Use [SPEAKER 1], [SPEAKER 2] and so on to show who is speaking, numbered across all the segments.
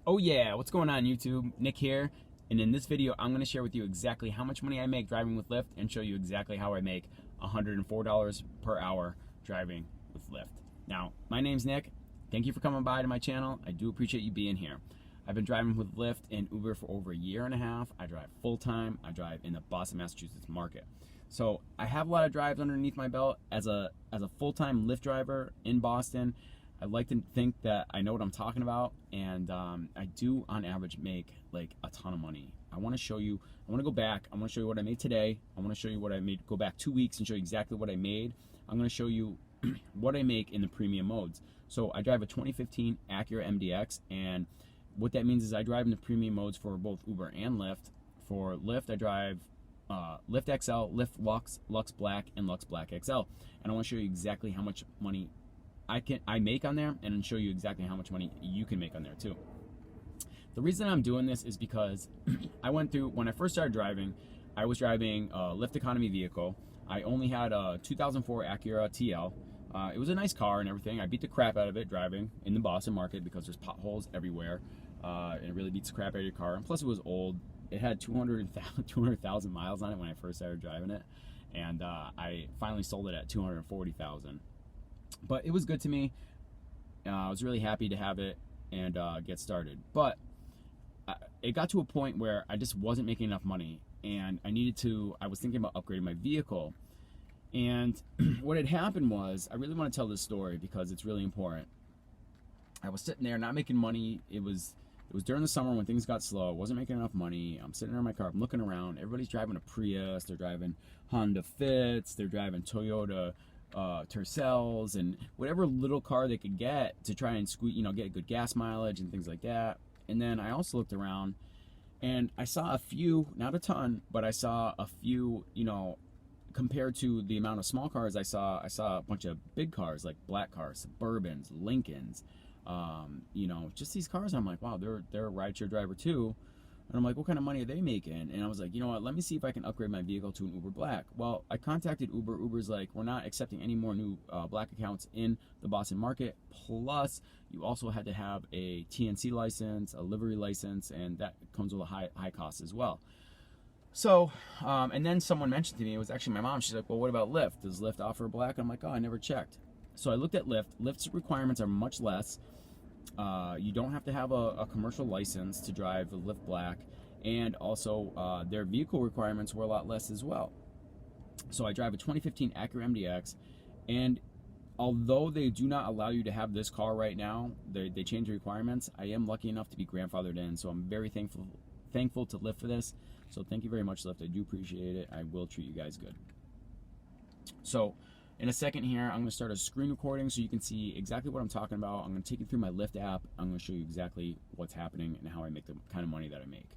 [SPEAKER 1] Oh yeah, what's going on YouTube? Nick here, and in this video I'm going to share with you exactly how much money I make driving with Lyft and show you exactly how I make $104 per hour driving with Lyft. Now, my name's Nick. Thank you for coming by to my channel. I do appreciate you being here. I've been driving with Lyft and Uber for over a year and a half. I drive full-time. I drive in the Boston, Massachusetts market. So I have a lot of drives underneath my belt as a full-time Lyft driver in Boston. I like to think that I know what I'm talking about, and I do on average make like a ton of money. I want to show you, I want to go back, I want to show you what I made today, I want to show you what I made, go back 2 weeks and show you exactly what I made. I'm going to show you what I make in the premium modes. So I drive a 2015 Acura MDX, and what that means is I drive in the premium modes for both Uber and Lyft. For Lyft, I drive Lyft XL, Lyft Lux, Lux Black, and Lux Black XL. And I want to show you exactly how much money I make on there, and show you exactly how much money you can make on there too. The reason I'm doing this is because I went through, when I first started driving, I was driving a Lyft economy vehicle. I only had a 2004 Acura TL. It was a nice car and everything. I beat the crap out of it driving in the Boston market because there's potholes everywhere, and it really beats the crap out of your car. And plus it was old. It had 200,000 miles on it when I first started driving it, and I finally sold it at 240,000. But it was good to me. I was really happy to have it and get started. But it got to a point where I just wasn't making enough money, and I was thinking about upgrading my vehicle. And what had happened was, I really want to tell this story because it's really important. I was sitting there not making money. It was during the summer when things got slow. I wasn't making enough money. I'm sitting there in my car. I'm looking around. Everybody's driving a Prius. They're driving Honda Fits. They're driving Toyota Tercels and whatever little car they could get to try and squeeze, get good gas mileage and things like that. And then I also looked around and I saw a few, not a ton, but I saw a few, compared to the amount of small cars I saw a bunch of big cars, like black cars, Suburbans, Lincolns, just these cars. I'm like, wow, they're a rideshare driver too. And I'm like, what kind of money are they making? And I was like, you know what, let me see if I can upgrade my vehicle to an Uber Black. Well, I contacted Uber. Uber's like, we're not accepting any more new Black accounts in the Boston market. Plus, you also had to have a TNC license, a livery license, and that comes with a high cost as well. So, and then someone mentioned to me, it was actually my mom, she's like, well, what about Lyft? Does Lyft offer Black? I'm like, oh, I never checked. So I looked at Lyft. Lyft's requirements are much less. You don't have to have a commercial license to drive the Lyft Black, and also their vehicle requirements were a lot less as well. So I drive a 2015 Acura MDX, and although they do not allow you to have this car right now, they change the requirements. I am lucky enough to be grandfathered in, so I'm very thankful to Lyft for this. So thank you very much, Lyft. I do appreciate it. I will treat you guys good. So in a second here, I'm going to start a screen recording so you can see exactly what I'm talking about. I'm going to take you through my Lyft app. I'm going to show you exactly what's happening and how I make the kind of money that I make.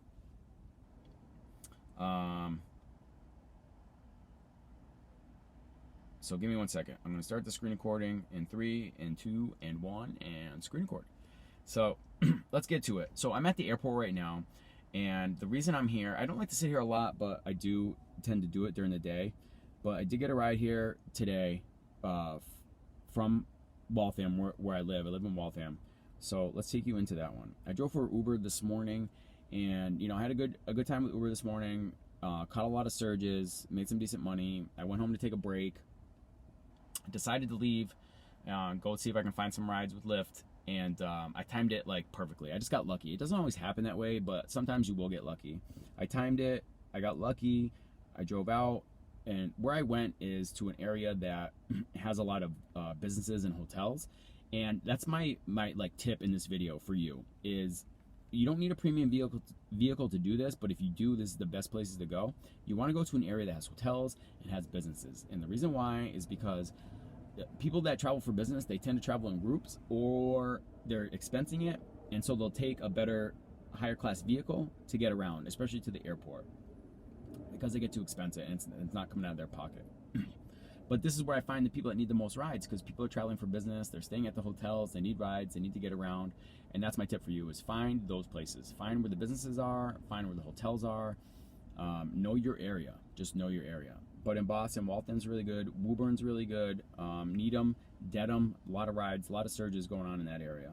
[SPEAKER 1] So give me 1 second. I'm going to start the screen recording in 3, and 2, and 1, and screen record. So let's get to it. So I'm at the airport right now, and the reason I'm here, I don't like to sit here a lot, but I do tend to do it during the day. But I did get a ride here today from Waltham, where I live. I live in Waltham. So let's take you into that one. I drove for Uber this morning, and I had a good time with Uber this morning. Caught a lot of surges, made some decent money. I went home to take a break. Decided to leave, go see if I can find some rides with Lyft, and I timed it like perfectly. I just got lucky. It doesn't always happen that way, but sometimes you will get lucky. I timed it. I got lucky. I drove out. And where I went is to an area that has a lot of businesses and hotels, and that's my like tip in this video for you is you don't need a premium vehicle to do this, but if you do, this is the best places to go. You want to go to an area that has hotels and has businesses, and the reason why is because people that travel for business, they tend to travel in groups or they're expensing it, and so they'll take a better, higher class vehicle to get around, especially to the airport, because they get too expensive and it's not coming out of their pocket. But this is where I find the people that need the most rides, because people are traveling for business, they're staying at the hotels, they need rides, they need to get around, and that's my tip for you is find those places. Find where the businesses are, find where the hotels are, know your area, just know your area. But in Boston, Waltham's really good, Woburn's really good, Needham, Dedham, a lot of rides, a lot of surges going on in that area.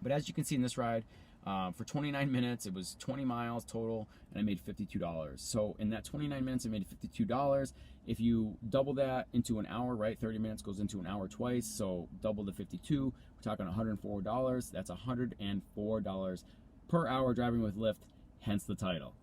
[SPEAKER 1] But as you can see in this ride, for 29 minutes, it was 20 miles total, and I made $52. So in that 29 minutes, I made $52. If you double that into an hour, right, 30 minutes goes into an hour twice, so double the 52, we're talking $104. That's $104 per hour driving with Lyft, hence the title.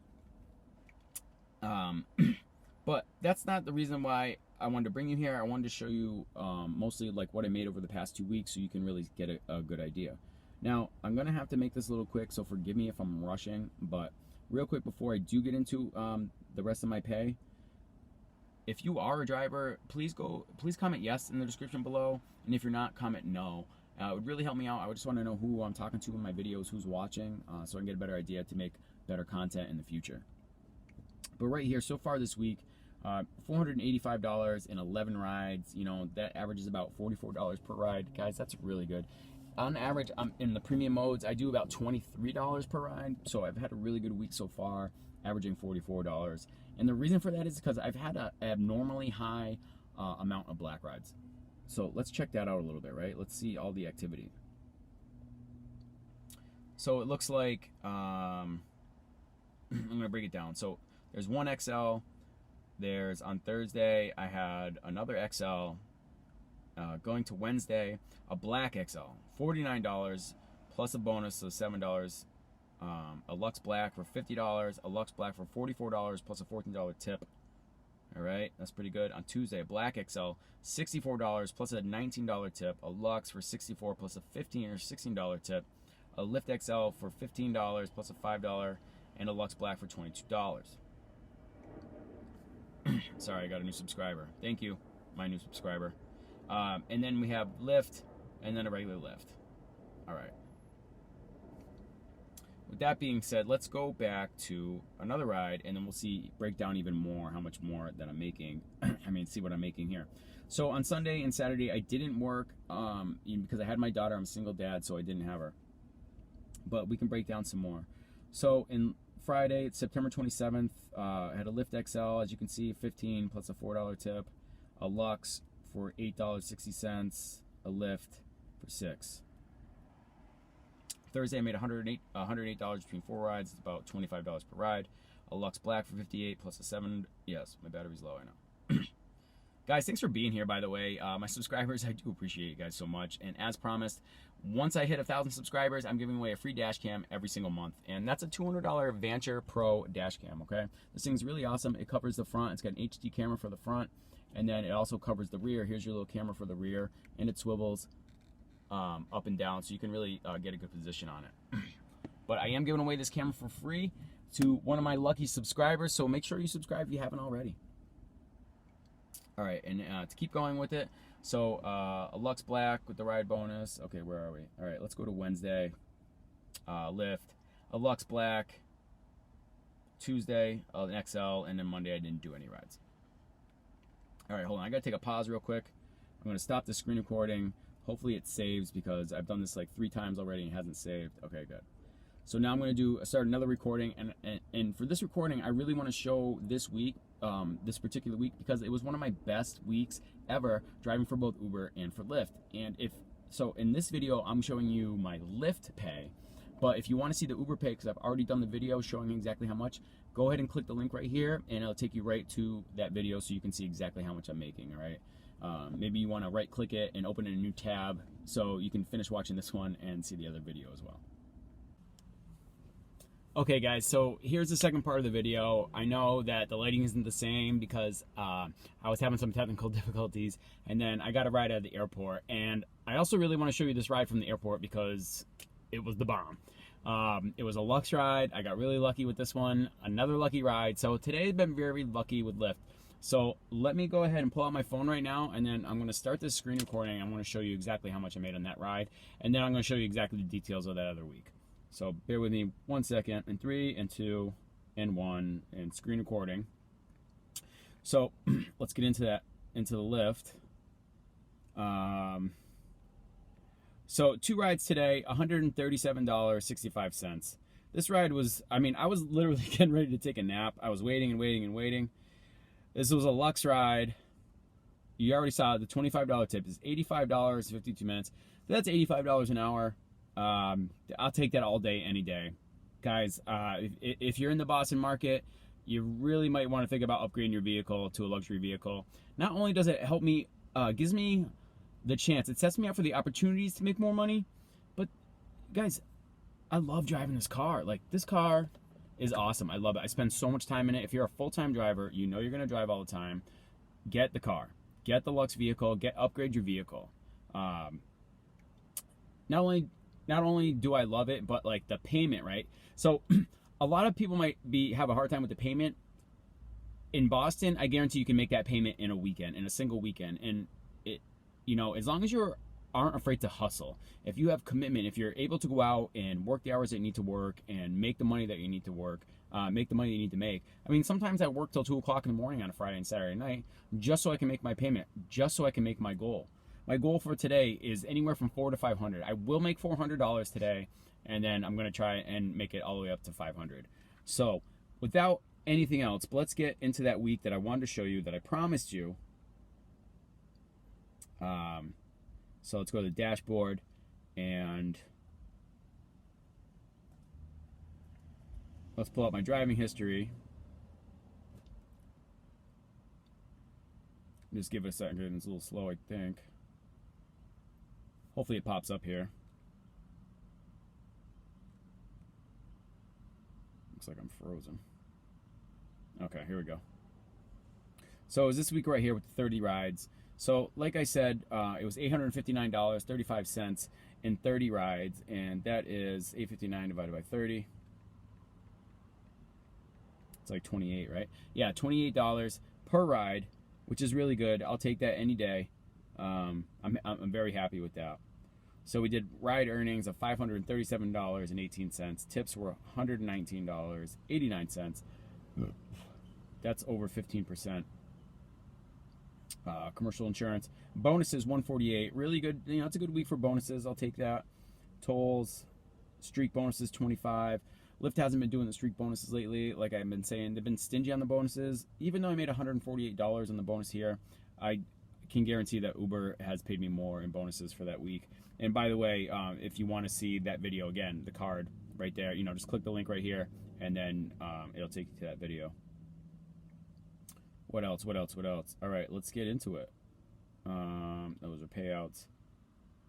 [SPEAKER 1] But that's not the reason why I wanted to bring you here. I wanted to show you mostly like what I made over the past 2 weeks, so you can really get a good idea. Now, I'm going to have to make this a little quick, so forgive me if I'm rushing, but real quick before I do get into the rest of my pay, if you are a driver, please comment yes in the description below, and if you're not, comment no. It would really help me out. I just want to know who I'm talking to in my videos, who's watching, so I can get a better idea to make better content in the future. But right here, so far this week, $485 in 11 rides. You know, that averages about $44 per ride. Guys, that's really good. On average, in the premium modes, I do about $23 per ride. So I've had a really good week so far, averaging $44. And the reason for that is because I've had an abnormally high amount of black rides. So let's check that out a little bit, right? Let's see all the activity. So it looks like, I'm going to break it down. So there's one XL. There's on Thursday, I had another XL. Going to Wednesday, a black XL, $49 plus a bonus of $7. A Lux Black for $50, a Lux Black for $44 plus a $14 tip. All right, that's pretty good. On Tuesday, a black XL, $64 plus a $19 tip, a Lux for $64 plus a $15 or $16 tip, a Lyft XL for $15 plus a $5, and a Lux Black for $22. Sorry, I got a new subscriber. Thank you, my new subscriber. And then we have Lyft, and then a regular Lyft. All right. With that being said, let's go back to another ride, and then we'll break down even more how much more that I'm making. See what I'm making here. So on Sunday and Saturday, I didn't work because I had my daughter. I'm a single dad, so I didn't have her. But we can break down some more. So in Friday, it's September 27th. I had a Lyft XL, as you can see, 15 plus a $4 tip, a Lux for $8.60, a Lyft for $6. Thursday, I made $108 between 4 rides. It's about $25 per ride. A Lux Black for $58 plus a $7. Yes, my battery's low, I know. Guys, thanks for being here, by the way. My subscribers, I do appreciate you guys so much. And as promised, once I hit 1,000 subscribers, I'm giving away a free dash cam every single month. And that's a $200 Venture Pro dash cam, okay? This thing's really awesome. It covers the front. It's got an HD camera for the front. And then it also covers the rear. Here's your little camera for the rear. And it swivels up and down, so you can really get a good position on it. But I am giving away this camera for free to one of my lucky subscribers. So make sure you subscribe if you haven't already. All right, and to keep going with it, so a Lux Black with the ride bonus. Okay, where are we? All right, let's go to Wednesday. Lyft, a Lux Black. Tuesday, an XL, and then Monday I didn't do any rides. All right, hold on. I got to take a pause real quick. I'm going to stop the screen recording. Hopefully it saves because I've done this like 3 times already and it hasn't saved. Okay, good. So now I'm going to start another recording, and for this recording, I really want to show this week, this particular week, because it was one of my best weeks ever driving for both Uber and for Lyft. And so in this video, I'm showing you my Lyft pay, but if you want to see the Uber pay, because I've already done the video showing exactly how much, go ahead and click the link right here, and it'll take you right to that video so you can see exactly how much I'm making, all right? Maybe you want to right click it and open a new tab so you can finish watching this one and see the other video as well. Okay guys, so here's the second part of the video. I know that the lighting isn't the same because I was having some technical difficulties, and then I got a ride out of the airport, and I also really want to show you this ride from the airport because it was the bomb. It was a Lux ride. I got really lucky with this one. Another lucky ride. So today I've been very lucky with Lyft. So let me go ahead and pull out my phone right now, and then I'm going to start this screen recording. I'm going to show you exactly how much I made on that ride, and then I'm going to show you exactly the details of that other week. So bear with me 1 second, and 3, and 2, and 1, and screen recording. So let's get into the Lyft. So 2 rides today, $137.65. This ride was, I was literally getting ready to take a nap. I was waiting and waiting and waiting. This was a Lux ride. You already saw the $25 tip is $85, 52 minutes. That's $85 an hour. I'll take that all day, any day. Guys, if you're in the Boston market, you really might want to think about upgrading your vehicle to a luxury vehicle. Not only does it help me, gives me the chance, it sets me up for the opportunities to make more money, but guys, I love driving this car. Like, this car is awesome. I love it. I spend so much time in it. If you're a full-time driver, you know you're going to drive all the time. Get the car. Get the Lux vehicle. Upgrade your vehicle. Not only do I love it, but like the payment, right? So a lot of people might have a hard time with the payment. In Boston, I guarantee you can make that payment in a weekend, in a single weekend. And it, as long as you aren't afraid to hustle, if you have commitment, if you're able to go out and work the hours that you need to work and make the money that you need to work, make the money you need to make. I mean, sometimes I work till 2 o'clock in the morning on a Friday and Saturday night just so I can make my payment, just so I can make my goal. My goal for today is anywhere from $400 to $500. I will make $400 today, and then I'm going to try and make it all the way up to $500. So without anything else, let's get into that week that I wanted to show you, that I promised you. So let's go to the dashboard, and let's pull out my driving history. Just give it a second. It's a little slow, I think. Hopefully it pops up here. Looks like I'm frozen. Okay, here we go. So it was this week right here with the 30 rides. So like I said, it was $859.35 in 30 rides, and that is $859 divided by 30. It's like 28, right? Yeah, $28 per ride, which is really good. I'll take that any day. I'm very happy with that. So we did ride earnings of $537.18. Tips were $119.89. That's over 15%. Commercial insurance. Bonuses, $148. Really good. It's a good week for bonuses. I'll take that. Tolls, streak bonuses, $25. Lyft hasn't been doing the streak bonuses lately. Like I've been saying, they've been stingy on the bonuses. Even though I made $148 on the bonus here, I can guarantee that Uber has paid me more in bonuses for that week. And by the way, if you want to see that video again, the card right there, just click the link right here, and then it'll take you to that video. What else? All right, let's get into it. Those are payouts.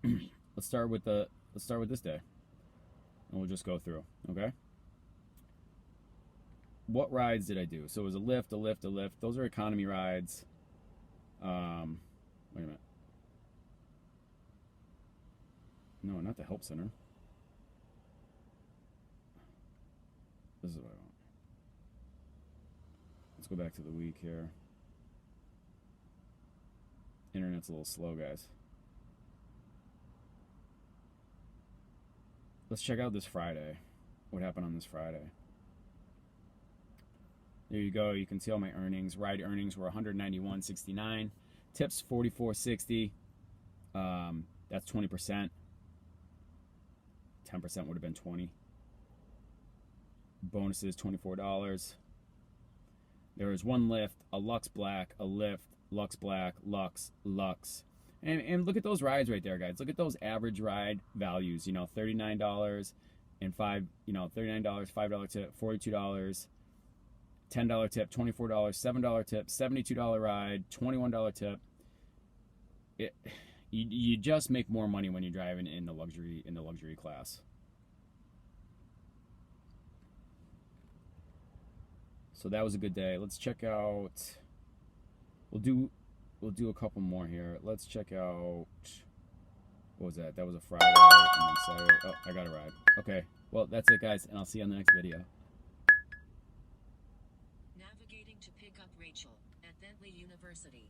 [SPEAKER 1] Let's start with this day, and we'll just go through. Okay. What rides did I do? So it was a Lyft. Those are economy rides. Wait a minute. No, not the help center. This is what I want. Let's go back to the week here. Internet's a little slow, guys. Let's check out this Friday. What happened on this Friday? There you go. You can see all my earnings. Ride earnings were $191.69. Tips $44.60. That's 20%. 10% would have been 20. Bonuses $24. There was one Lyft, a Lux Black, a Lyft, Lux Black, Lux. And look at those rides right there, guys. Look at those average ride values. $39 and $39, $5 tip, $42, $10 tip, $24, $7 tip, $72 ride, $21 tip. You just make more money when you're driving in the luxury class. So that was a good day. Let's check out. We'll do a couple more here. Let's check out. What was that? That was a Friday and then Saturday. Oh, I got a ride. Okay. Well, that's it, guys, and I'll see you on the next video.
[SPEAKER 2] Navigating to pick up Rachel at Bentley University.